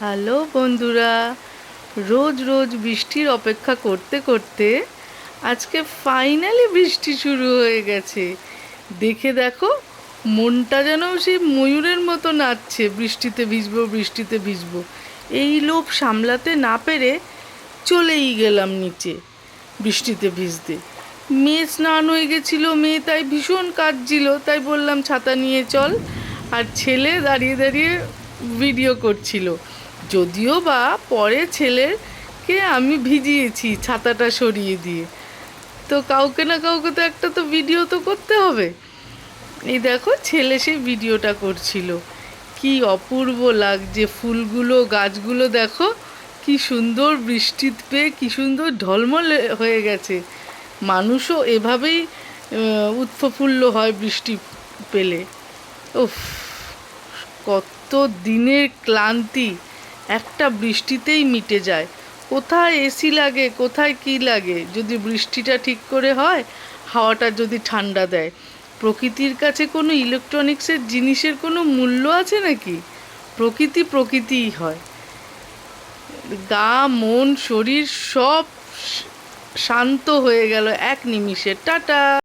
Hello বন্ধুরা, রোজ রোজ বৃষ্টির অপেক্ষা করতে করতে আজকে ফাইনালি বৃষ্টি শুরু হয়ে গেছে। দেখে দেখো, মনটা যেন সেই ময়ূরের মতো নাচছে, বৃষ্টিতে ভিজবো বৃষ্টিতে ভিজবো। এই লোভ সামলাতে না পেরে চলেই গেলাম নিচে বৃষ্টিতে ভিজতে। মেয়ে স্নান হয়ে গেছিলো, মেয়ে তাই ভীষণ কাঁদছিল, তাই বললাম ছাতা নিয়ে চল। আর ছেলে দাঁড়িয়ে দাঁড়িয়ে ভিডিও করছিল, যদিও বা পরে ছেলেকে আমি ভিজিয়েছি ছাতাটা সরিয়ে দিয়ে। তো কাউকে না কাউকে তো একটা তো ভিডিও তো করতে হবে। এই দেখো, ছেলে সেই ভিডিওটা করছিল। কি অপূর্ব লাগছে, ফুলগুলো গাছগুলো দেখো কি সুন্দর বৃষ্টি পেয়ে কি সুন্দর ঢলমল হয়ে গেছে। মানুষও এভাবেই উৎফুল্ল হয় বৃষ্টি পেলে। উফ, কত দিনের ক্লান্তি একটা বৃষ্টিতেই মিটে যায়। কোথায় এসি লাগে, কোথায় কি লাগে, যদি বৃষ্টিটা ঠিক করে হয়, হাওয়াটা যদি ঠান্ডা দেয়। প্রকৃতির কাছে কোনো ইলেকট্রনিক্সের জিনিসের কোনো মূল্য আছে নাকি? প্রকৃতি প্রকৃতিই হয়। গা মন শরীর সব শান্ত হয়ে গেল এক নিমিষে। টাটা।